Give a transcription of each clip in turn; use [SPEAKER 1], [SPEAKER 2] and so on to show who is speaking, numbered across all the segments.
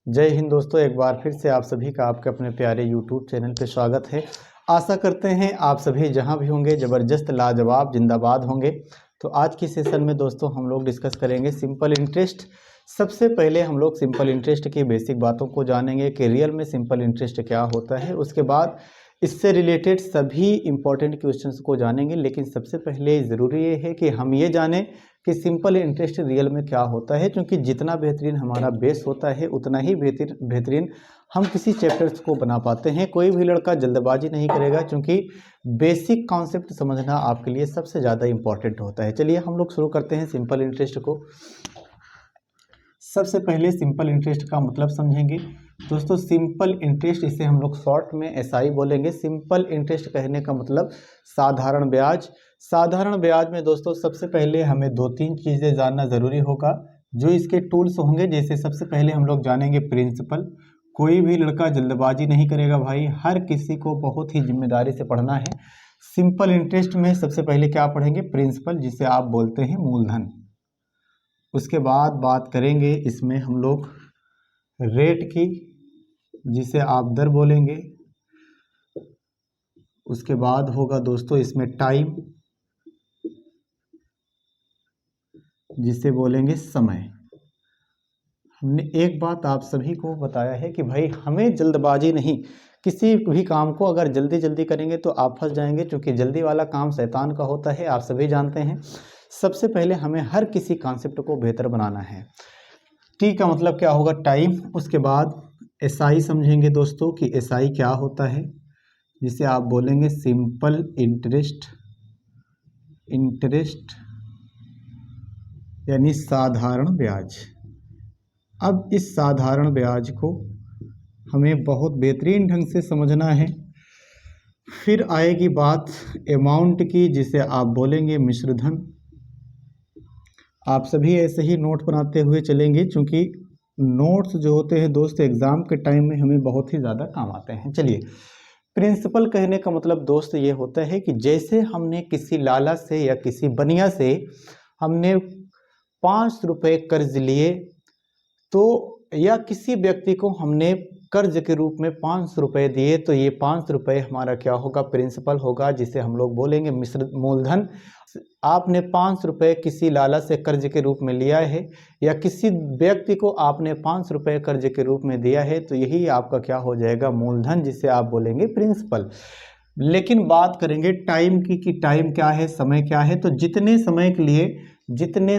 [SPEAKER 1] जय हिंद दोस्तों, एक बार फिर से आप सभी का आपके अपने प्यारे YouTube चैनल पे स्वागत है। आशा करते हैं आप सभी जहां भी होंगे ज़बरदस्त लाजवाब जिंदाबाद होंगे। तो आज की सेशन में दोस्तों हम लोग डिस्कस करेंगे सिंपल इंटरेस्ट। सबसे पहले हम लोग सिंपल इंटरेस्ट की बेसिक बातों को जानेंगे कि रियल में सिंपल इंटरेस्ट क्या होता है। उसके बाद इससे रिलेटेड सभी इंपॉर्टेंट क्वेश्चंस को जानेंगे, लेकिन सबसे पहले ज़रूरी ये है कि हम ये जानें कि सिंपल इंटरेस्ट रियल में क्या होता है, क्योंकि जितना बेहतरीन हमारा बेस होता है उतना ही बेहतरीन हम किसी चैप्टर्स को बना पाते हैं। कोई भी लड़का जल्दबाजी नहीं करेगा, क्योंकि बेसिक कॉन्सेप्ट समझना आपके लिए सबसे ज़्यादा इंपॉर्टेंट होता है। चलिए हम लोग शुरू करते हैं सिंपल इंटरेस्ट को। सबसे पहले सिंपल इंटरेस्ट का मतलब समझेंगे दोस्तों। सिंपल इंटरेस्ट, इसे हम लोग शॉर्ट में एसआई बोलेंगे। सिंपल इंटरेस्ट कहने का मतलब साधारण ब्याज। साधारण ब्याज में दोस्तों सबसे पहले हमें दो तीन चीज़ें जानना ज़रूरी होगा जो इसके टूल्स होंगे। जैसे सबसे पहले हम लोग जानेंगे प्रिंसिपल। कोई भी लड़का जल्दबाजी नहीं करेगा भाई, हर किसी को बहुत ही जिम्मेदारी से पढ़ना है। सिंपल इंटरेस्ट में सबसे पहले क्या पढ़ेंगे? प्रिंसिपल, जिसे आप बोलते हैं मूलधन। उसके बाद बात करेंगे इसमें हम लोग रेट की, जिसे आप दर बोलेंगे। उसके बाद होगा दोस्तों इसमें टाइम, जिसे बोलेंगे समय। हमने एक बात आप सभी को बताया है कि भाई हमें जल्दबाजी नहीं, किसी भी काम को अगर जल्दी जल्दी करेंगे तो आप फंस जाएंगे, क्योंकि जल्दी वाला काम शैतान का होता है, आप सभी जानते हैं। सबसे पहले हमें हर किसी कॉन्सेप्ट को बेहतर बनाना है। टी का मतलब क्या होगा? टाइम। उसके बाद एसआई समझेंगे दोस्तों कि एसआई क्या होता है, जिसे आप बोलेंगे सिंपल इंटरेस्ट। इंटरेस्ट यानी साधारण ब्याज। अब इस साधारण ब्याज को हमें बहुत बेहतरीन ढंग से समझना है। फिर आएगी बात अमाउंट की, जिसे आप बोलेंगे मिश्र धन। आप सभी ऐसे ही नोट बनाते हुए चलेंगे, क्योंकि नोट्स जो होते हैं दोस्त एग्जाम के टाइम में हमें बहुत ही ज़्यादा काम आते हैं। चलिए, प्रिंसिपल कहने का मतलब दोस्त ये होता है कि जैसे हमने किसी लाला से या किसी बनिया से हमने 5 रुपये कर्ज लिए, तो या किसी व्यक्ति को हमने कर्ज के रूप में 500 रुपये दिए, तो ये 500 रुपये हमारा क्या होगा? प्रिंसिपल होगा, जिसे हम लोग बोलेंगे मिश्र मूलधन। आपने 500 रुपये किसी लाला से कर्ज के रूप में लिया है, या किसी व्यक्ति को आपने 500 रुपये कर्ज के रूप में दिया है, तो यही आपका क्या हो जाएगा? मूलधन, जिसे आप बोलेंगे प्रिंसिपल। लेकिन बात करेंगे टाइम की कि टाइम क्या है, समय क्या है। तो जितने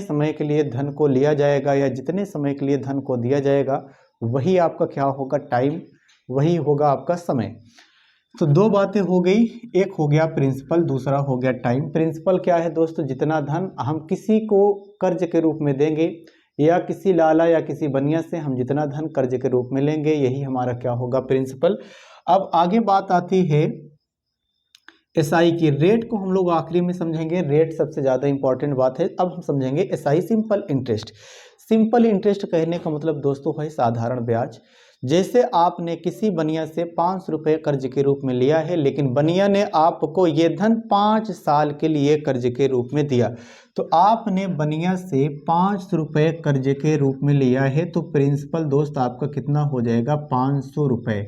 [SPEAKER 1] समय के लिए धन को लिया जाएगा या जितने समय के लिए धन को दिया जाएगा, वही आपका क्या होगा? टाइम, वही होगा आपका समय। तो दो बातें हो गई, एक हो गया प्रिंसिपल, दूसरा हो गया टाइम। प्रिंसिपल क्या है दोस्तों? जितना धन हम किसी को कर्ज के रूप में देंगे, या किसी लाला या किसी बनिया से हम जितना धन कर्ज के रूप में लेंगे, यही हमारा क्या होगा? प्रिंसिपल। अब आगे बात आती है एसआई की। रेट को हम लोग आखिरी में समझेंगे, रेट सबसे ज़्यादा इंपॉर्टेंट बात है। अब हम समझेंगे SI simple interest. Simple interest कहने का मतलब दोस्तों है साधारण ब्याज। जैसे आपने किसी बनिया से 500 रुपये कर्ज के रूप में लिया है, लेकिन बनिया ने आपको ये धन 5 साल के लिए कर्ज के रूप में दिया, तो आपने बनिया से 500 रुपये कर्ज के रूप में लिया है, तो प्रिंसिपल दोस्त आपका कितना हो जाएगा? 500 रुपये।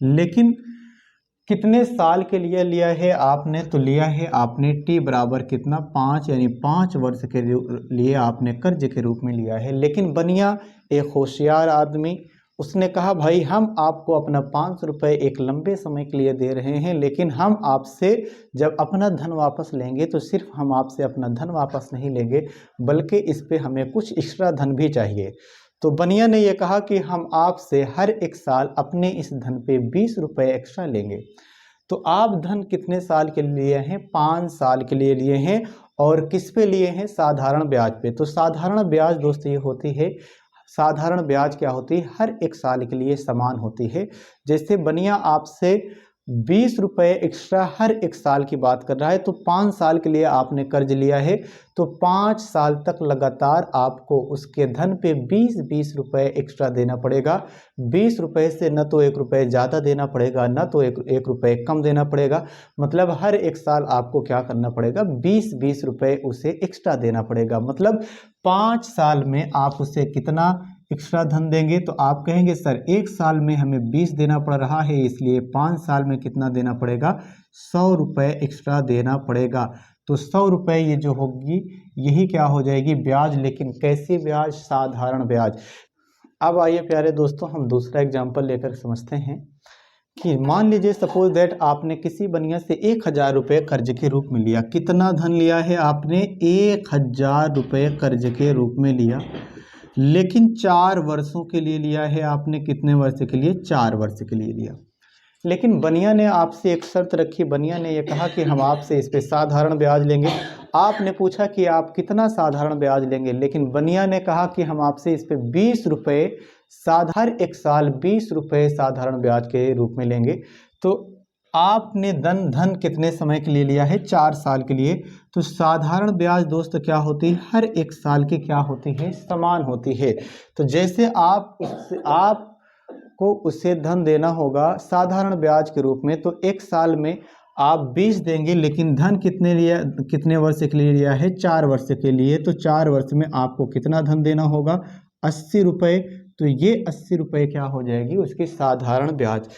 [SPEAKER 1] लेकिन कितने साल के लिए लिया है आपने? तो लिया है आपने टी बराबर कितना? 5, यानी 5 वर्ष के लिए आपने कर्ज के रूप में लिया है। लेकिन बनिया एक होशियार आदमी, उसने कहा भाई हम आपको अपना 500 रुपये एक लंबे समय के लिए दे रहे हैं, लेकिन हम आपसे जब अपना धन वापस लेंगे तो सिर्फ हम आपसे अपना धन वापस नहीं लेंगे, बल्कि इस पे हमें कुछ एक्स्ट्रा धन भी चाहिए। तो बनिया ने यह कहा कि हम आपसे हर एक साल अपने इस धन पे 20 रुपये एक्स्ट्रा लेंगे। तो आप धन कितने साल के लिए हैं? 5 साल के लिए लिए हैं। और किस पे लिए हैं? साधारण ब्याज पे। तो साधारण ब्याज दोस्त ये होती है, साधारण ब्याज क्या होती है? हर एक साल के लिए समान होती है। जैसे बनिया आपसे 20 रुपये एक्स्ट्रा हर एक साल की बात कर रहा है, तो 5 साल के लिए आपने कर्ज लिया है, तो 5 साल तक लगातार आपको उसके धन पे 20-20 रुपये एक्स्ट्रा देना पड़ेगा। 20 रुपये से न तो 1 रुपये ज़्यादा देना पड़ेगा, न तो एक रुपये कम देना पड़ेगा। मतलब हर एक साल आपको क्या करना पड़ेगा? 20-20 रुपये उसे एक्स्ट्रा देना पड़ेगा। मतलब 5 साल में आप उसे कितना एक्स्ट्रा धन देंगे तो आप कहेंगे सर 1 साल में हमें 20 देना पड़ रहा है, इसलिए 5 साल में कितना देना पड़ेगा, 100 रुपये एक्स्ट्रा देना पड़ेगा। तो 100 रुपये ये जो होगी यही क्या हो जाएगी, ब्याज। लेकिन कैसी ब्याज, साधारण ब्याज। अब आइए प्यारे दोस्तों हम दूसरा एग्जाम्पल लेकर समझते हैं कि मान लीजिए सपोज दैट आपने किसी बनिया से 1000 रुपये कर्ज के रूप में लिया। कितना धन लिया है आपने, 1000 रुपये कर्ज के रूप में लिया, लेकिन 4 वर्षों के लिए लिया है आपने। कितने वर्ष के लिए, 4 वर्ष के लिए लिया। लेकिन बनिया ने आपसे एक शर्त रखी, बनिया ने यह कहा कि हम आपसे इस पे साधारण ब्याज लेंगे। आपने पूछा कि आप कितना साधारण ब्याज लेंगे, लेकिन बनिया ने कहा कि हम आपसे इस पे 20 रुपये हर एक साल 20 रुपये साधारण ब्याज के रूप में लेंगे। तो आपने धन कितने समय के लिए लिया है, 4 साल के लिए। तो साधारण ब्याज दोस्त क्या होती है, हर एक साल की क्या होती है, समान होती है। तो जैसे आपको उसे धन देना होगा साधारण ब्याज के रूप में, तो एक साल में आप 20 देंगे, लेकिन धन कितने वर्ष के लिए लिया है, 4 वर्ष के लिए। तो 4 वर्ष में आपको कितना धन देना होगा, 80 रुपये। तो ये 80 रुपये क्या हो जाएगी, उसकी साधारण ब्याज।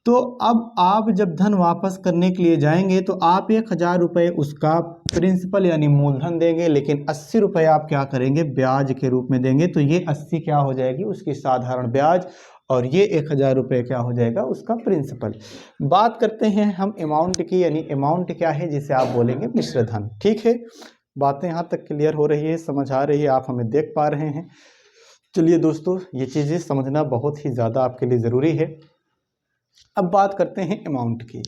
[SPEAKER 1] तो अब आप जब धन वापस करने के लिए जाएंगे तो आप 1000 रुपये उसका प्रिंसिपल यानी मूलधन देंगे, लेकिन 80 रुपये आप क्या करेंगे, ब्याज के रूप में देंगे। तो ये 80 क्या हो जाएगी, उसकी साधारण ब्याज, और ये 1000 रुपये क्या हो जाएगा, उसका प्रिंसिपल। बात करते हैं हम अमाउंट की, यानी अमाउंट क्या है जिसे आप बोलेंगे मिश्र धन। ठीक है, बातें यहाँ तक क्लियर हो रही है, समझ आ रही है, आप हमें देख पा रहे हैं। चलिए दोस्तों, ये चीज़ें समझना बहुत ही ज़्यादा आपके लिए ज़रूरी है। अब बात करते हैं अमाउंट की।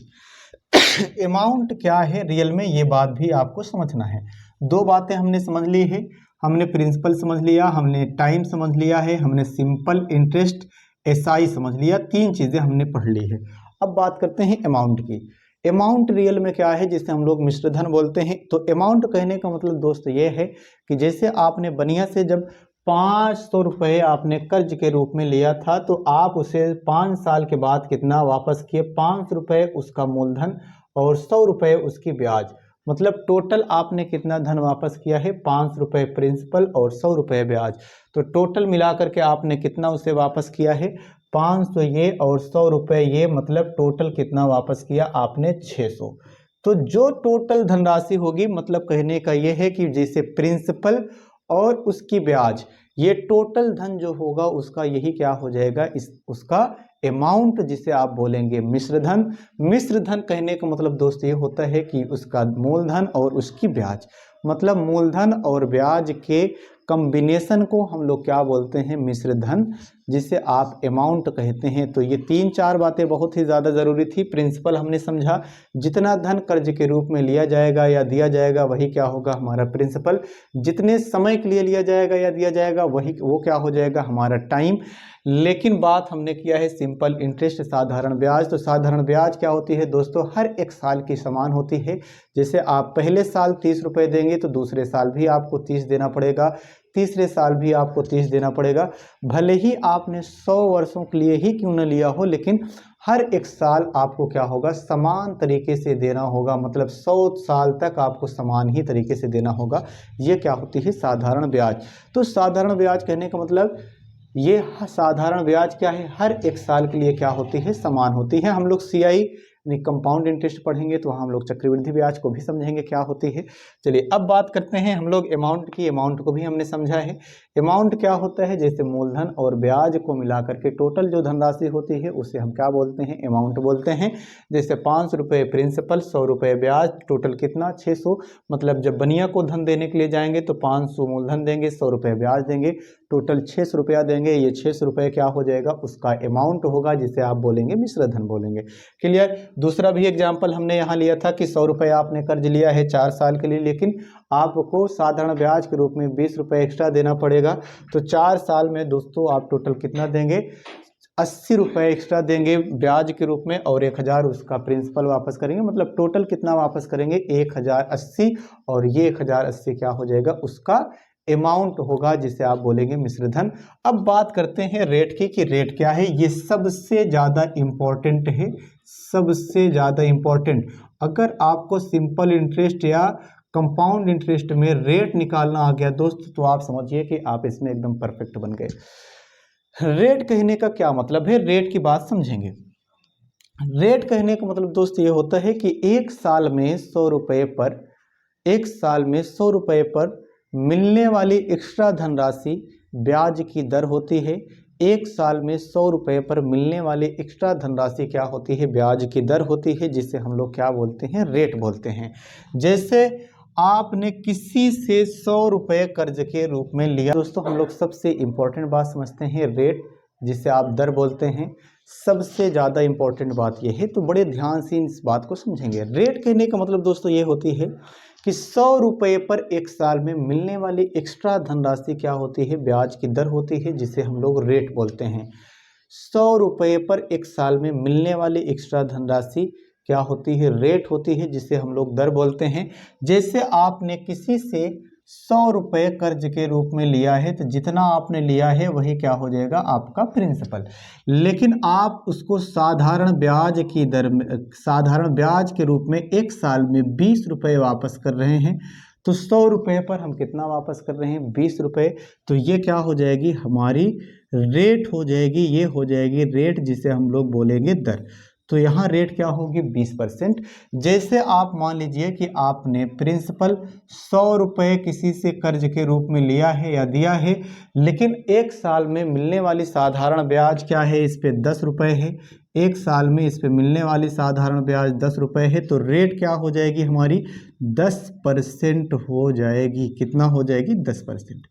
[SPEAKER 1] अमाउंट क्या है रियल में, ये बात भी आपको समझना है। 2 बातें हमने समझ ली है, हमने प्रिंसिपल समझ लिया, हमने टाइम समझ लिया है, हमने सिंपल इंटरेस्ट एसआई समझ लिया। 3 चीज़ें हमने पढ़ ली है। अब बात करते हैं अमाउंट की। अमाउंट रियल में क्या है, जिसे हम लोग मिश्र धन बोलते हैं। तो अमाउंट कहने का मतलब दोस्त ये है कि जैसे आपने बनिया से जब 500 रुपये आपने कर्ज के रूप में लिया था, तो आप उसे 5 साल के बाद कितना वापस किए, 500 रुपये उसका मूलधन और 100 रुपये उसकी ब्याज। मतलब टोटल आपने कितना धन वापस किया है, 500 रुपये प्रिंसिपल और 100 रुपये ब्याज। तो टोटल मिलाकर के आपने कितना उसे वापस किया है, 500 ये और 100 रुपये ये, मतलब टोटल कितना वापस किया आपने, 600। तो जो टोटल धनराशि होगी, मतलब कहने का ये है कि जैसे प्रिंसिपल और उसकी ब्याज, ये टोटल धन जो होगा उसका यही क्या हो जाएगा, उसका अमाउंट, जिसे आप बोलेंगे मिश्र धन। मिश्र धन कहने का मतलब दोस्त ये होता है कि उसका मूलधन और उसकी ब्याज, मतलब मूलधन और ब्याज के कॉम्बिनेशन को हम लोग क्या बोलते हैं, मिश्र धन, जिसे आप अमाउंट कहते हैं। तो ये 3-4 बातें बहुत ही ज़्यादा ज़रूरी थी। प्रिंसिपल हमने समझा, जितना धन कर्ज के रूप में लिया जाएगा या दिया जाएगा वही क्या होगा, हमारा प्रिंसिपल। जितने समय के लिए लिया जाएगा या दिया जाएगा वो क्या हो जाएगा, हमारा टाइम। लेकिन बात हमने किया है सिंपल इंटरेस्ट, साधारण ब्याज। तो साधारण ब्याज क्या होती है दोस्तों, हर एक साल की समान होती है। जैसे आप पहले साल 30 रुपये देंगे तो दूसरे साल भी आपको 30 देना पड़ेगा, तीसरे साल भी आपको 30 देना पड़ेगा। भले ही आपने 100 वर्षों के लिए ही क्यों न लिया हो, लेकिन हर एक साल आपको क्या होगा, समान तरीके से देना होगा। मतलब 100 साल तक आपको समान ही तरीके से देना होगा। ये क्या होती है, साधारण ब्याज। तो साधारण ब्याज कहने का मतलब ये साधारण ब्याज क्या है, हर एक साल के लिए क्या होती है, समान होती है। हम लोग सीआई यानी कंपाउंड इंटरेस्ट पढ़ेंगे तो हम लोग चक्रवृद्धि ब्याज को भी समझेंगे क्या होती है। चलिए अब बात करते हैं हम लोग अमाउंट की। अमाउंट को भी हमने समझा है। अमाउंट क्या होता है, जैसे मूलधन और ब्याज को मिलाकर के टोटल जो धनराशि होती है उसे हम क्या बोलते हैं, अमाउंट बोलते हैं। जैसे 500 रुपये प्रिंसिपल, 100 रुपये ब्याज, टोटल कितना, 600। मतलब जब बनिया को धन देने के लिए जाएंगे तो 500 मूलधन देंगे, 100 रुपये ब्याज देंगे, टोटल 600 रुपया देंगे। ये 600 रुपये क्या हो जाएगा, उसका अमाउंट होगा, जिसे आप बोलेंगे मिश्र धन बोलेंगे। क्लियर। दूसरा भी एग्जाम्पल हमने यहाँ लिया था कि 100 रुपये आपने कर्ज लिया है 4 साल के लिए, लेकिन आपको साधारण ब्याज के रूप में 20 रुपये एक्स्ट्रा देना पड़ेगा। तो 4 साल में दोस्तों आप टोटल कितना देंगे, 80 रुपये एक्स्ट्रा देंगे ब्याज के रूप में, और 1000 उसका प्रिंसिपल वापस करेंगे। मतलब टोटल कितना वापस करेंगे, 1080, और ये 1080 क्या हो जाएगा, उसका अमाउंट होगा, जिसे आप बोलेंगे मिश्र धन। अब बात करते हैं रेट की, कि रेट क्या है। ये सबसे ज़्यादा इम्पोर्टेंट है, सबसे ज़्यादा इम्पोर्टेंट। अगर आपको सिंपल इंटरेस्ट या कंपाउंड इंटरेस्ट में रेट निकालना आ गया दोस्त, तो आप समझिए कि आप इसमें एकदम परफेक्ट बन गए। रेट कहने का क्या मतलब है, रेट की बात समझेंगे। रेट कहने का मतलब दोस्त ये होता है कि एक साल में 100 रुपये पर, एक साल में 100 रुपये पर मिलने वाली एक्स्ट्रा धनराशि ब्याज की दर होती है। एक साल में 100 रुपये पर मिलने वाली एक्स्ट्रा धनराशि क्या होती है, ब्याज की दर होती है, जिसे हम लोग क्या बोलते हैं, रेट बोलते हैं। जैसे आपने किसी से 100 रुपये कर्ज के रूप में लिया, दोस्तों हम लोग सबसे इंपॉर्टेंट बात समझते हैं रेट, जिसे आप दर बोलते हैं। सबसे ज़्यादा इंपॉर्टेंट बात यह है, तो बड़े ध्यान से इस बात को समझेंगे। रेट कहने का मतलब दोस्तों ये होती है कि 100 रुपये पर एक साल में मिलने वाली एक्स्ट्रा धनराशि क्या होती है, ब्याज की दर होती है, जिसे हम लोग रेट बोलते हैं। 100 रुपये पर एक साल में मिलने वाली एक्स्ट्रा धनराशि क्या होती है, रेट होती है, जिसे हम लोग दर बोलते हैं। जैसे आपने किसी से 100 रुपये कर्ज के रूप में लिया है, तो जितना आपने लिया है वही क्या हो जाएगा, आपका प्रिंसिपल। लेकिन आप उसको साधारण ब्याज की दर में, साधारण ब्याज के रूप में एक साल में 20 रुपये वापस कर रहे हैं, तो 100 रुपये पर हम कितना वापस कर रहे हैं, 20 रुपये। तो ये क्या हो जाएगी, हमारी रेट हो जाएगी, ये हो जाएगी रेट, जिसे हम लोग बोलेंगे दर। तो यहाँ रेट क्या होगी, 20%। जैसे आप मान लीजिए कि आपने प्रिंसिपल 100 रुपये किसी से कर्ज के रूप में लिया है या दिया है, लेकिन एक साल में मिलने वाली साधारण ब्याज क्या है, इस पे 10 रुपये है। एक साल में इस पे मिलने वाली साधारण ब्याज 10 रुपये है, तो रेट क्या हो जाएगी हमारी, 10% हो जाएगी। कितना हो जाएगी, 10%।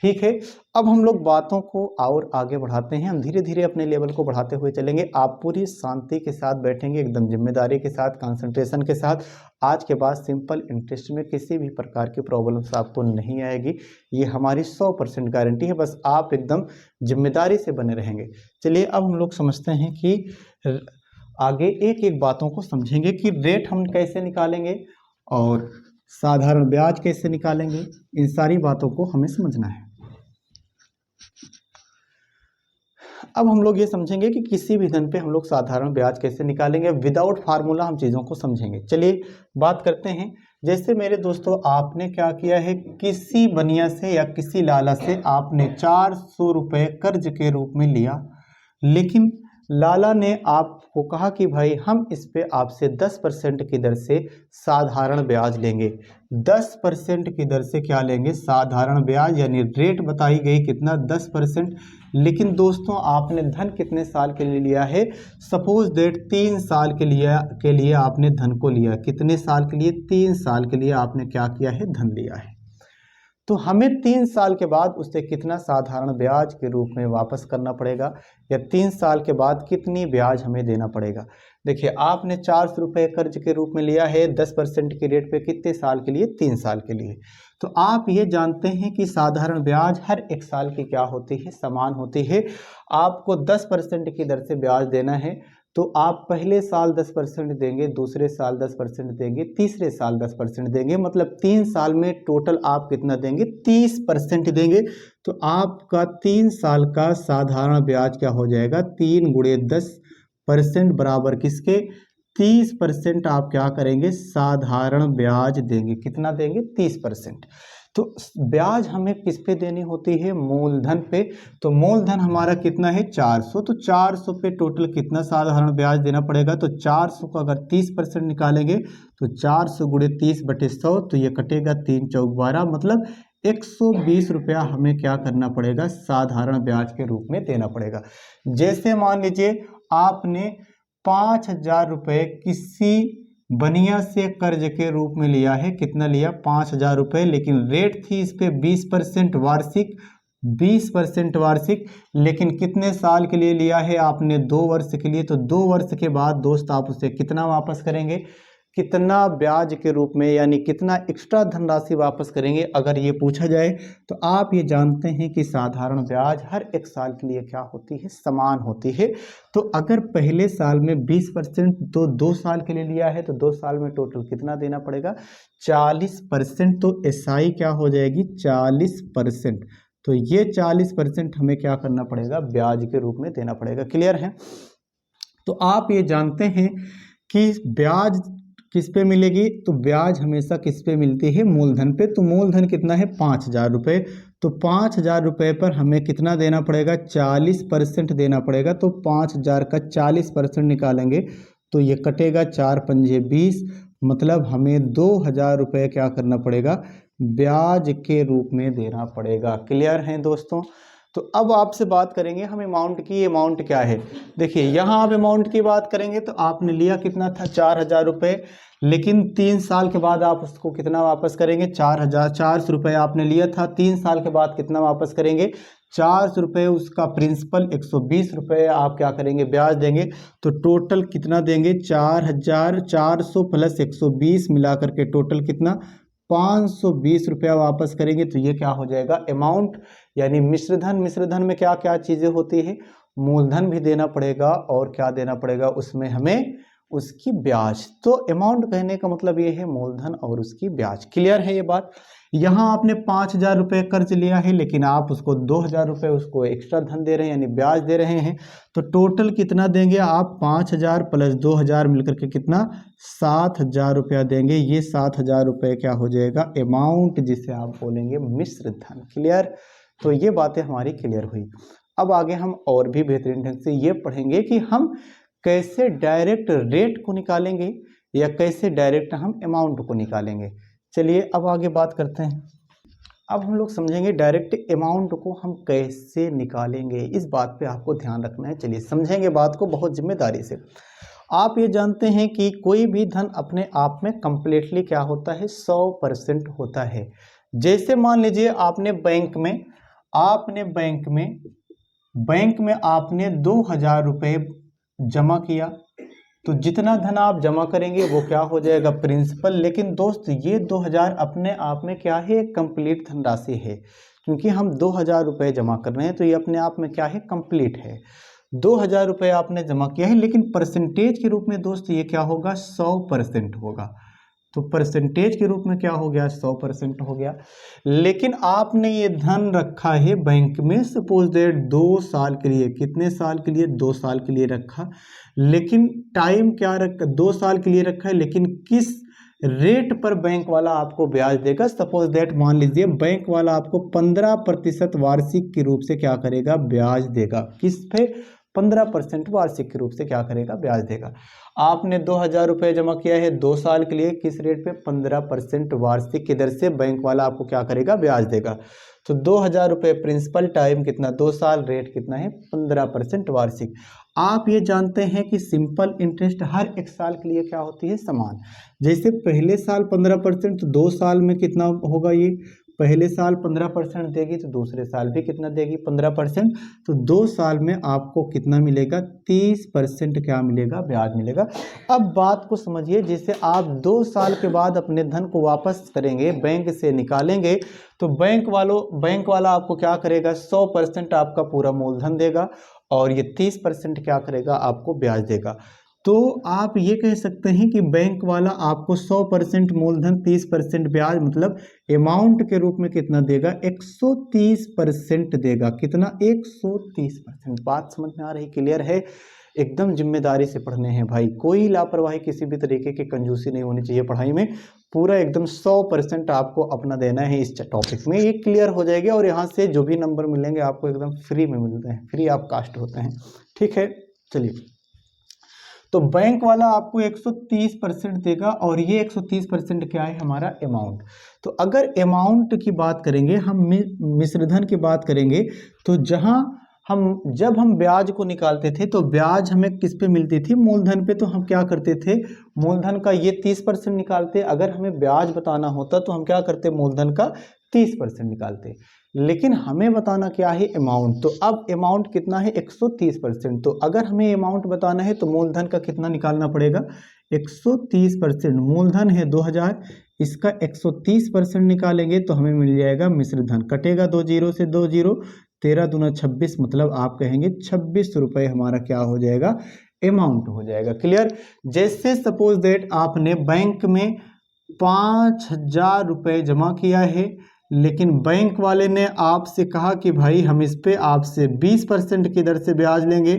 [SPEAKER 1] ठीक है। अब हम लोग बातों को और आगे बढ़ाते हैं, हम धीरे धीरे अपने लेवल को बढ़ाते हुए चलेंगे। आप पूरी शांति के साथ बैठेंगे, एकदम जिम्मेदारी के साथ, कंसंट्रेशन के साथ। आज के बाद सिंपल इंटरेस्ट में किसी भी प्रकार की प्रॉब्लम्स आपको नहीं आएगी, ये हमारी 100% गारंटी है। बस आप एकदम जिम्मेदारी से बने रहेंगे। चलिए अब हम लोग समझते हैं कि आगे एक एक बातों को समझेंगे कि रेट हम कैसे निकालेंगे और साधारण ब्याज कैसे निकालेंगे। इन सारी बातों को हमें समझना है। अब हम लोग ये समझेंगे कि किसी भी धन पे हम लोग साधारण ब्याज कैसे निकालेंगे, विदाउट फार्मूला हम चीज़ों को समझेंगे। चलिए बात करते हैं। जैसे मेरे दोस्तों, आपने क्या किया है, किसी बनिया से या किसी लाला से आपने 400 रुपये कर्ज के रूप में लिया, लेकिन लाला ने आपको कहा कि भाई हम इस पे आपसे 10% की दर से साधारण ब्याज लेंगे। 10% की दर से क्या लेंगे, साधारण ब्याज, यानी रेट बताई गई कितना, 10%। लेकिन दोस्तों आपने धन कितने साल के लिए लिया है, सपोज दैट 3 साल के लिए आपने धन को लिया। कितने साल के लिए, 3 साल के लिए आपने क्या किया है, धन लिया है। तो हमें 3 साल के बाद उससे कितना साधारण ब्याज के रूप में वापस करना पड़ेगा, या 3 साल के बाद कितनी ब्याज हमें देना पड़ेगा। देखिए आपने 400 रुपये कर्ज के रूप में लिया है 10% के रेट पे, कितने साल के लिए, 3 साल के लिए। तो आप ये जानते हैं कि साधारण ब्याज हर एक साल की क्या होती है, समान होती है। आपको 10% की दर से ब्याज देना है, तो आप पहले साल 10% देंगे, दूसरे साल 10% देंगे, तीसरे साल 10% देंगे, मतलब 3 साल में टोटल आप कितना देंगे, 30% देंगे। तो आपका 3 साल का साधारण ब्याज क्या हो जाएगा, 3 गुणे 10% बराबर किसके, 30% आप क्या करेंगे, साधारण ब्याज देंगे। कितना देंगे, 30%। तो ब्याज हमें किस पे देनी होती है, मूलधन पे। तो मूलधन हमारा कितना है, 400। तो 400 पे टोटल कितना साधारण ब्याज देना पड़ेगा, तो 400 का अगर 30% निकालेंगे तो 400 गुणे 30/100, तो ये कटेगा 3 चौक 12, मतलब 120 रुपया हमें क्या करना पड़ेगा, साधारण ब्याज के रूप में देना पड़ेगा। जैसे मान लीजिए आपने 5000 रुपये किसी बनिया से कर्ज के रूप में लिया है। कितना लिया, 5000 रुपये, लेकिन रेट थी इस पे 20% वार्षिक, 20% वार्षिक। लेकिन कितने साल के लिए लिया है आपने, 2 वर्ष के लिए। तो 2 वर्ष के बाद दोस्त आप उसे कितना वापस करेंगे, कितना ब्याज के रूप में, यानी कितना एक्स्ट्रा धनराशि वापस करेंगे, अगर ये पूछा जाए। तो आप ये जानते हैं कि साधारण ब्याज हर एक साल के लिए क्या होती है, समान होती है। तो अगर पहले साल में 20% तो 2 साल के लिए लिया है, तो 2 साल में टोटल कितना देना पड़ेगा, 40%। तो एसआई क्या हो जाएगी, 40%। तो ये 40% हमें क्या करना पड़ेगा, ब्याज के रूप में देना पड़ेगा। क्लियर है। तो आप ये जानते हैं कि ब्याज किस पे मिलेगी, तो ब्याज हमेशा किस पे मिलती है, मूलधन पे। तो मूलधन कितना है, 5000 रुपये। तो 5,000 रुपये पर हमें कितना देना पड़ेगा, 40% देना पड़ेगा। तो 5,000 का 40% निकालेंगे तो ये कटेगा, 4 पंजे 20, मतलब हमें 2,000 रुपये क्या करना पड़ेगा, ब्याज के रूप में देना पड़ेगा। क्लियर है दोस्तों। तो अब आपसे बात करेंगे हम अमाउंट की। अमाउंट क्या है, देखिए यहाँ आप अमाउंट की बात करेंगे तो आपने लिया कितना था, 4,000 रुपये, लेकिन 3 साल के बाद आप उसको कितना वापस करेंगे, 4,400 रुपये आपने लिया था। 3 साल के बाद कितना वापस करेंगे, 400 रुपये उसका प्रिंसिपल, 120 रुपये आप क्या करेंगे, ब्याज देंगे। तो टोटल कितना देंगे, 4,400 प्लस 120 मिला करके टोटल कितना, 520 रुपया वापस करेंगे। तो ये क्या हो जाएगा, अमाउंट यानी मिश्रधन। मिश्रधन में क्या क्या चीज़ें होती है, मूलधन भी देना पड़ेगा और क्या देना पड़ेगा उसमें हमें, उसकी ब्याज। तो अमाउंट कहने का मतलब ये है मूलधन और उसकी ब्याज। क्लियर है ये बात। यहाँ आपने 5,000 रुपये कर्ज लिया है, लेकिन आप उसको 2,000 रुपये उसको एक्स्ट्रा धन दे रहे हैं यानी ब्याज दे रहे हैं। तो टोटल कितना देंगे आप, 5,000 प्लस 2,000 मिलकर के कितना, 7,000 रुपया देंगे। ये 7,000 रुपये क्या हो जाएगा, अमाउंट, जिसे आप बोलेंगे मिश्र धन। क्लियर। तो ये बातें हमारी क्लियर हुई। अब आगे हम और भी बेहतरीन ढंग से ये पढ़ेंगे कि हम कैसे डायरेक्ट रेट को निकालेंगे या कैसे डायरेक्ट हम अमाउंट को निकालेंगे। चलिए अब आगे बात करते हैं। अब हम लोग समझेंगे डायरेक्ट अमाउंट को हम कैसे निकालेंगे, इस बात पे आपको ध्यान रखना है। चलिए समझेंगे बात को बहुत जिम्मेदारी से। आप ये जानते हैं कि कोई भी धन अपने आप में कंप्लीटली क्या होता है, 100% होता है। जैसे मान लीजिए आपने बैंक में आपने 2,000 रुपये जमा किया, तो जितना धन आप जमा करेंगे वो क्या हो जाएगा, प्रिंसिपल। लेकिन दोस्त ये 2,000 अपने आप में क्या है, कंप्लीट धनराशि है, क्योंकि हम 2,000 रुपये जमा कर रहे हैं तो ये अपने आप में क्या है, कंप्लीट है। 2,000 रुपये आपने जमा किया है, लेकिन परसेंटेज के रूप में दोस्त ये क्या होगा, 100% होगा। तो परसेंटेज के रूप में क्या हो गया, 100% हो गया। लेकिन आपने ये धन रखा है बैंक में, सपोज दैट 2 साल के लिए, कितने साल के लिए, 2 साल के लिए रखा। लेकिन टाइम क्या रखा, 2 साल के लिए रखा है, लेकिन किस रेट पर बैंक वाला आपको ब्याज देगा। सपोज दैट मान लीजिए बैंक वाला आपको 15% वार्षिक के रूप से क्या करेगा, ब्याज देगा। किस पे, 15% वार्षिक के रूप से क्या करेगा, ब्याज देगा। आपने 2,000 रुपये जमा किया है 2 साल के लिए, किस रेट पे, 15% वार्षिक की दर से बैंक वाला आपको क्या करेगा, ब्याज देगा। तो 2,000 रुपये प्रिंसिपल, टाइम कितना, 2 साल, रेट कितना है, 15% वार्षिक। आप ये जानते हैं कि सिंपल इंटरेस्ट हर एक साल के लिए क्या होती है, समान। जैसे पहले साल 15%, तो 2 साल में कितना होगा, ये पहले साल 15% देगी तो दूसरे साल भी कितना देगी, 15%। तो 2 साल में आपको कितना मिलेगा, 30% क्या मिलेगा, ब्याज मिलेगा। अब बात को समझिए, जैसे आप 2 साल के बाद अपने धन को वापस करेंगे, बैंक से निकालेंगे, तो बैंक वाला आपको क्या करेगा, 100% आपका पूरा मूलधन देगा और ये 30% क्या करेगा, आपको ब्याज देगा। तो आप ये कह सकते हैं कि बैंक वाला आपको 100% मूलधन, 30% ब्याज, मतलब अमाउंट के रूप में कितना देगा, 130% देगा। कितना, 130%। बात समझ में आ रही, क्लियर है। एकदम जिम्मेदारी से पढ़ने हैं भाई, कोई लापरवाही, किसी भी तरीके की कंजूसी नहीं होनी चाहिए पढ़ाई में। पूरा एकदम 100% आपको अपना देना है इस टॉपिक में, ये क्लियर हो जाएगी। और यहाँ से जो भी नंबर मिलेंगे आपको एकदम फ्री में मिलते हैं, फ्री ऑफ कास्ट होते हैं। ठीक है, चलिए। तो बैंक वाला आपको 130% देगा और ये 130% क्या है, हमारा अमाउंट। तो अगर अमाउंट की बात करेंगे, हम मिश्रधन की बात करेंगे, तो जब हम ब्याज को निकालते थे तो ब्याज हमें किस पे मिलती थी, मूलधन पे। तो हम क्या करते थे, मूलधन का ये 30% निकालते। अगर हमें ब्याज बताना होता तो हम क्या करते, मूलधन का 30% निकालते। लेकिन हमें बताना क्या है, अमाउंट। तो अब अमाउंट कितना है, 130%। तो अगर हमें अमाउंट बताना है तो मूलधन का कितना निकालना पड़ेगा, 130%। मूलधन है 2,000, इसका 130% निकालेंगे तो हमें मिल जाएगा मिश्रधन। कटेगा 2 जीरो से 2 जीरो, 13 दूना 26, मतलब आप कहेंगे 26 रुपये हमारा क्या हो जाएगा, अमाउंट हो जाएगा। क्लियर। जैसे सपोज दैट आपने बैंक में 5,000 रुपये जमा किया है, लेकिन बैंक वाले ने आपसे कहा कि भाई हम इस पे आपसे 20% की दर से ब्याज लेंगे।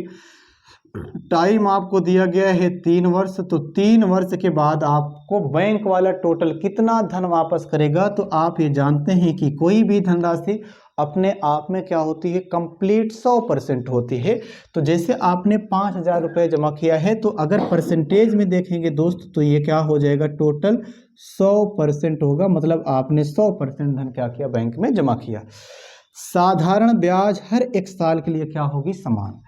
[SPEAKER 1] टाइम आपको दिया गया है 3 वर्ष। तो 3 वर्ष के बाद आपको बैंक वाला टोटल कितना धन वापस करेगा। तो आप ये जानते हैं कि कोई भी धनराशि अपने आप में क्या होती है, कंप्लीट 100% होती है। तो जैसे आपने 5,000 रुपये जमा किया है, तो अगर परसेंटेज में देखेंगे दोस्त तो ये क्या हो जाएगा, टोटल 100% होगा, मतलब आपने 100% धन क्या किया, बैंक में जमा किया। साधारण ब्याज हर एक साल के लिए क्या होगी, समान।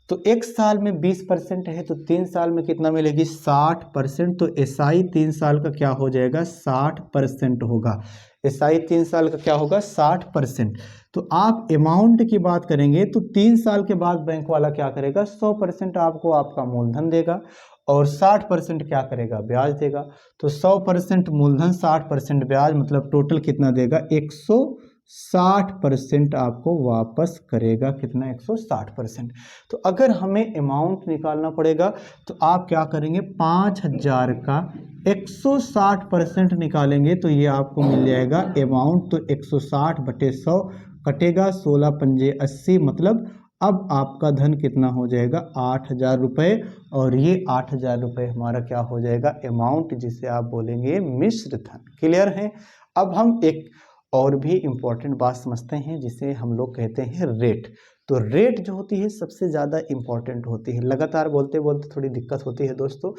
[SPEAKER 1] तो एक साल में 20% है, तो 3 साल में कितना मिलेगी, 60%। तो एसआई 3 साल का क्या हो जाएगा, 60% होगा। एसआई 3 साल का क्या होगा, 60%। तो आप अमाउंट की बात करेंगे तो 3 साल के बाद बैंक वाला क्या करेगा, 100% आपको आपका मूलधन देगा और 60% क्या करेगा, ब्याज देगा। तो 100% मूलधन 60% ब्याज, मतलब टोटल कितना देगा, 160% आपको वापस करेगा। कितना, 160%। तो अगर हमें अमाउंट निकालना पड़ेगा तो आप क्या करेंगे, 5,000 का 160% निकालेंगे तो ये आपको मिल जाएगा अमाउंट। तो 160/100 कटेगा, 16 पंजे 80, मतलब अब आपका धन कितना हो जाएगा, 8,000 रुपये। और ये 8,000 रुपये हमारा क्या हो जाएगा, अमाउंट, जिसे आप बोलेंगे मिश्र धन। क्लियर है। अब हम एक और भी इम्पोर्टेंट बात समझते हैं जिसे हम लोग कहते हैं रेट। तो रेट जो होती है सबसे ज़्यादा इम्पॉर्टेंट होती है। लगातार बोलते बोलते थोड़ी दिक्कत होती है दोस्तों,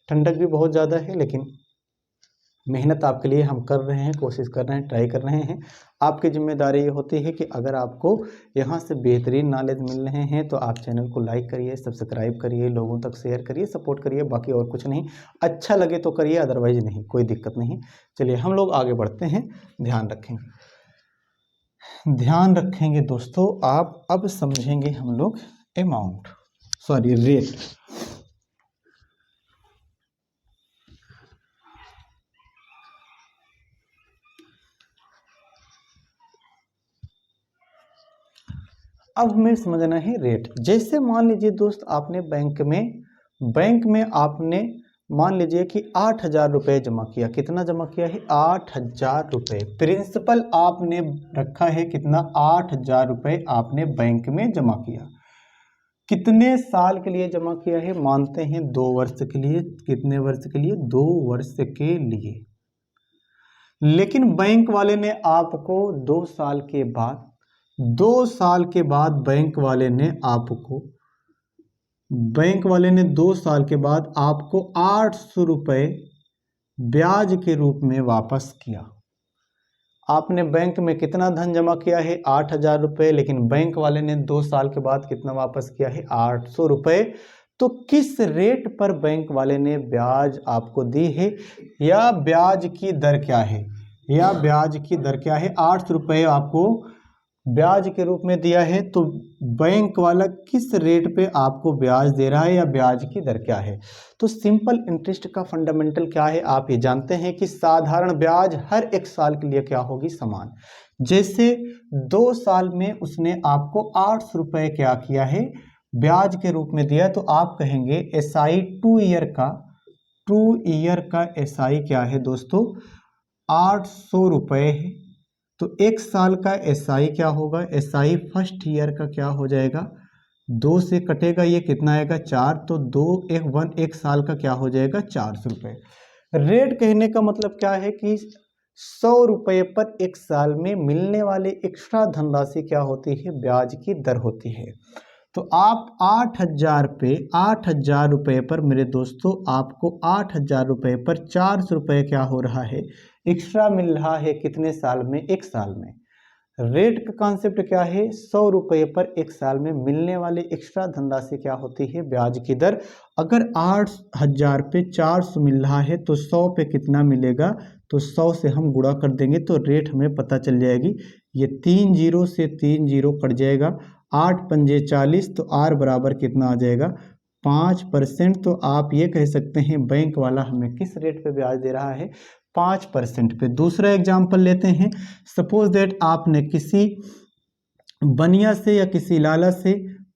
[SPEAKER 1] ठंडक भी बहुत ज़्यादा है, लेकिन मेहनत आपके लिए हम कर रहे हैं, कोशिश कर रहे हैं, ट्राई कर रहे हैं। आपकी जिम्मेदारी ये होती है कि अगर आपको यहाँ से बेहतरीन नॉलेज मिल रहे हैं तो आप चैनल को लाइक करिए, सब्सक्राइब करिए, लोगों तक शेयर करिए, सपोर्ट करिए, बाकी और कुछ नहीं। अच्छा लगे तो करिए, अदरवाइज नहीं, कोई दिक्कत नहीं। चलिए हम लोग आगे बढ़ते हैं। ध्यान रखेंगे दोस्तों, आप अब समझेंगे हम लोग अमाउंट, सॉरी रेट। अब हमें समझना है रेट। जैसे मान लीजिए दोस्त, आपने बैंक में आपने मान लीजिए कि 8,000 रुपये जमा किया। कितना जमा किया है, 8,000 रुपये। प्रिंसिपल आपने रखा है कितना, 8,000 रुपये आपने बैंक में जमा किया। कितने साल के लिए जमा किया है, मानते हैं 2 वर्ष के लिए। कितने वर्ष के लिए, 2 वर्ष के लिए। लेकिन बैंक वाले ने आपको 2 साल के बाद 2 साल के बाद आपको 800 रुपये ब्याज के रूप में वापस किया। आपने बैंक में कितना धन जमा किया है, 8,000 रुपये, लेकिन बैंक वाले ने 2 साल के बाद कितना वापस किया है, 800 रुपये। तो किस रेट पर बैंक वाले ने ब्याज आपको दी है, या ब्याज की दर क्या है, 800 रुपये आपको ब्याज के रूप में दिया है, तो बैंक वाला किस रेट पे आपको ब्याज दे रहा है, या ब्याज की दर क्या है। तो सिंपल इंटरेस्ट का फंडामेंटल क्या है, आप ये जानते हैं कि साधारण ब्याज हर एक साल के लिए क्या होगी, समान। जैसे 2 साल में उसने आपको 800 रुपये क्या किया है, ब्याज के रूप में दिया, तो आप कहेंगे एसआई 2 ईयर का एसआई क्या है दोस्तों, 800 रुपये है। तो 1 साल का एसआई क्या होगा, एसआई फर्स्ट ईयर का क्या हो जाएगा, 2 से कटेगा, ये कितना आएगा, 4। तो 1 साल का क्या हो जाएगा, 400 रुपये। रेट कहने का मतलब क्या है कि 100 रुपये पर 1 साल में मिलने वाले एक्स्ट्रा धनराशि क्या होती है, ब्याज की दर होती है। तो आप 8,000 रुपये पर मेरे दोस्तों, आपको 8,000 रुपये पर 400 रुपये क्या हो रहा है, एक्स्ट्रा मिल रहा है। कितने साल में, 1 साल में। रेट का कॉन्सेप्ट क्या है, 100 रुपये पर 1 साल में मिलने वाले एक्स्ट्रा धनराशि क्या होती है, ब्याज की दर। अगर 8,000 पे 400 मिल रहा है तो 100 पे कितना मिलेगा, तो 100 से हम गुणा कर देंगे तो रेट हमें पता चल जाएगी। ये 3 जीरो से 3 जीरो कट जाएगा, 8 पंजे 40, तो आर बराबर कितना आ जाएगा, 5%। तो आप ये कह सकते हैं बैंक वाला हमें किस रेट पे ब्याज दे रहा है, 5% पे। दूसरा एग्जाम्पल लेते हैं। सपोज दैट आपने किसी बनिया से या किसी लाला से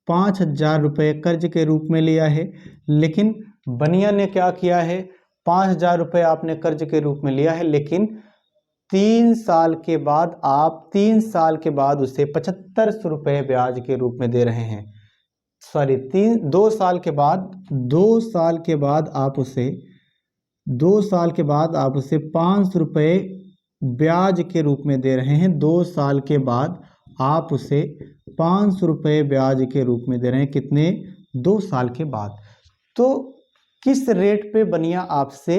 [SPEAKER 1] 5,000 रुपये कर्ज के रूप में लिया है, लेकिन बनिया ने क्या किया है, 5,000 रुपये आपने कर्ज के रूप में लिया है, लेकिन 3 साल के बाद उसे 7,500 रुपये ब्याज के रूप में दे रहे हैं। सॉरी, 2 साल के बाद आप उसे 500 रुपये ब्याज के रूप में दे रहे हैं। 2 साल के बाद आप उसे 500 रुपये ब्याज के रूप में दे रहे हैं, कितने, 2 साल के बाद। तो किस रेट पे बनिया आपसे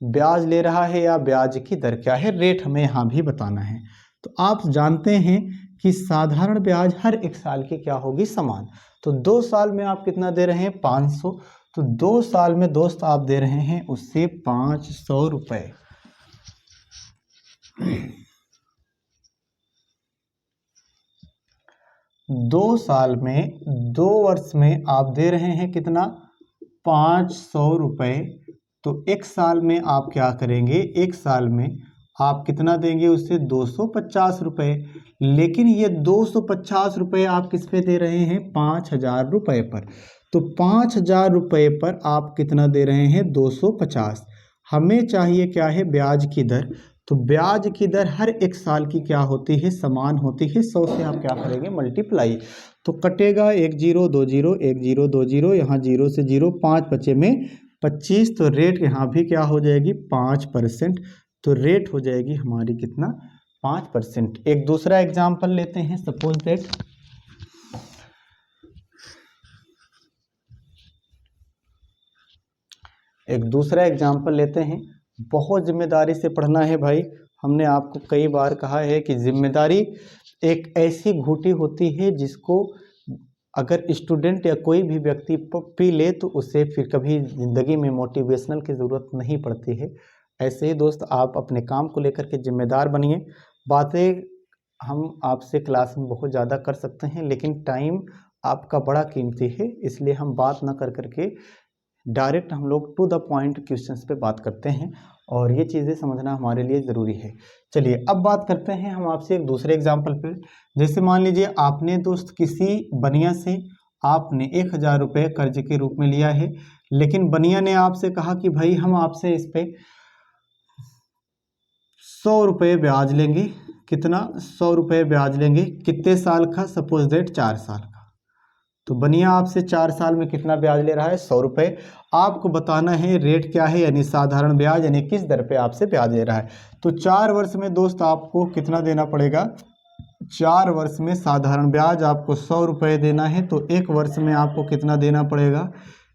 [SPEAKER 1] ब्याज ले रहा है या ब्याज की दर क्या है, रेट हमें यहाँ भी बताना है। तो आप जानते हैं कि साधारण ब्याज हर एक साल की क्या होगी, समान। तो 2 साल में आप कितना दे रहे हैं, 500। तो 2 साल में दोस्त आप दे रहे हैं उससे 500 रुपये। 2 साल में, 2 वर्ष में आप दे रहे हैं कितना, 500 रुपये। तो 1 साल में आप क्या करेंगे, 1 साल में आप कितना देंगे उससे, 250 रुपये। लेकिन ये 250 रुपये आप किस पे दे रहे हैं, 5000 रुपये पर। तो 5000 रुपये पर आप कितना दे रहे हैं, 250। हमें चाहिए क्या है, ब्याज की दर। तो ब्याज की दर हर एक साल की क्या होती है, समान होती है। 100 से आप क्या करेंगे, मल्टीप्लाई। तो कटेगा 1 0 2 0 1 0 2 0, यहाँ 0 से 0, 5 बचे में 25। तो रेट यहाँ भी क्या हो जाएगी, 5%। तो रेट हो जाएगी हमारी कितना, 5%। एक दूसरा एग्जाम्पल लेते हैं। सपोज दैट एक दूसरा एग्जाम्पल लेते हैं। बहुत जिम्मेदारी से पढ़ना है भाई। हमने आपको कई बार कहा है कि जिम्मेदारी एक ऐसी घूंटी होती है जिसको अगर स्टूडेंट या कोई भी व्यक्ति पी ले तो उसे फिर कभी ज़िंदगी में मोटिवेशनल की ज़रूरत नहीं पड़ती है। ऐसे ही दोस्त आप अपने काम को लेकर के जिम्मेदार बनिए। बातें हम आपसे क्लास में बहुत ज़्यादा कर सकते हैं, लेकिन टाइम आपका बड़ा कीमती है, इसलिए हम बात ना कर करके डायरेक्ट हम लोग टू द पॉइंट क्वेश्चंस पे बात करते हैं, और ये चीज़ें समझना हमारे लिए ज़रूरी है। चलिए अब बात करते हैं हम आपसे एक दूसरे एग्जाम्पल पे। जैसे मान लीजिए आपने दोस्त किसी बनिया से आपने 1000 रुपये कर्ज के रूप में लिया है, लेकिन बनिया ने आपसे कहा कि भाई हम आपसे इस पे 100 रुपये ब्याज लेंगे। कितना, 100 रुपये ब्याज लेंगे। कितने साल का, सपोज दैट 4 साल का। तो बनिया आपसे 4 साल में कितना ब्याज ले रहा है, 100 रुपये। आपको बताना है रेट क्या है, यानी साधारण ब्याज, यानी किस दर पे आपसे ब्याज ले रहा है। तो 4 वर्ष में दोस्त आपको कितना देना पड़ेगा, 4 वर्ष में साधारण ब्याज आपको 100 रुपये देना है। तो 1 वर्ष में आपको कितना देना पड़ेगा,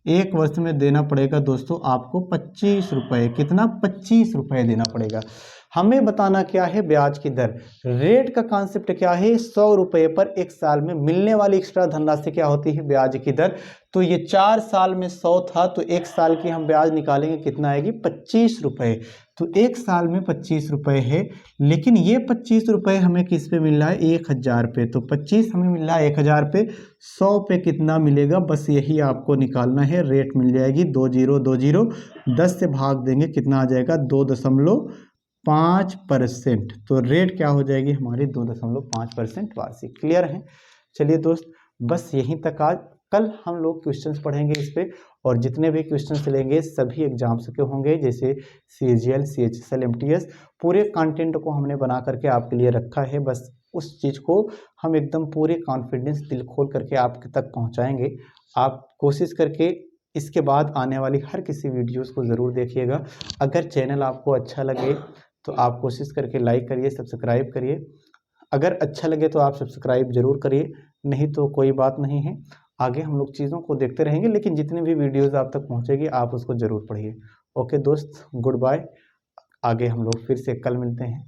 [SPEAKER 1] 1 वर्ष में देना पड़ेगा दोस्तों आपको 25 रुपये। कितना, 25 रुपये देना पड़ेगा। हमें बताना क्या है, ब्याज की दर। रेट का कॉन्सेप्ट क्या है, 100 रुपये पर 1 साल में मिलने वाली एक्स्ट्रा धनराशि क्या होती है, ब्याज की दर। तो ये 4 साल में 100 था, तो 1 साल की हम ब्याज निकालेंगे, कितना आएगी, 25 रुपये। तो 1 साल में 25 रुपये है, लेकिन ये 25 रुपये हमें किस पे मिल रहा है, 1000 पे। तो 25 हमें मिल रहा है 1000 पे, 100 पे कितना मिलेगा, बस यही आपको निकालना है। रेट मिल जाएगी 2020, 10 से भाग देंगे, कितना आ जाएगा, 2.5%। तो रेट क्या हो जाएगी हमारी, 2.5% वार्षिक। क्लियर है। चलिए दोस्त, बस यहीं तक आज। कल हम लोग क्वेश्चंस पढ़ेंगे इस पे, और जितने भी क्वेश्चंस लेंगे सभी एग्जाम्स के होंगे, जैसे CAGL, CHSL, MTS। पूरे कंटेंट को हमने बना करके आपके लिए रखा है। बस उस चीज़ को हम एकदम पूरे कॉन्फिडेंस, दिल खोल करके आपके तक पहुँचाएँगे। आप कोशिश करके इसके बाद आने वाली हर किसी वीडियोस को ज़रूर देखिएगा। अगर चैनल आपको अच्छा लगे तो आप कोशिश करके लाइक करिए, सब्सक्राइब करिए। अगर अच्छा लगे तो आप सब्सक्राइब जरूर करिए, नहीं तो कोई बात नहीं है। आगे हम लोग चीज़ों को देखते रहेंगे, लेकिन जितनी भी वीडियोस आप तक पहुंचेगी आप उसको ज़रूर पढ़िए। ओके दोस्त, गुड बाय। आगे हम लोग फिर से कल मिलते हैं।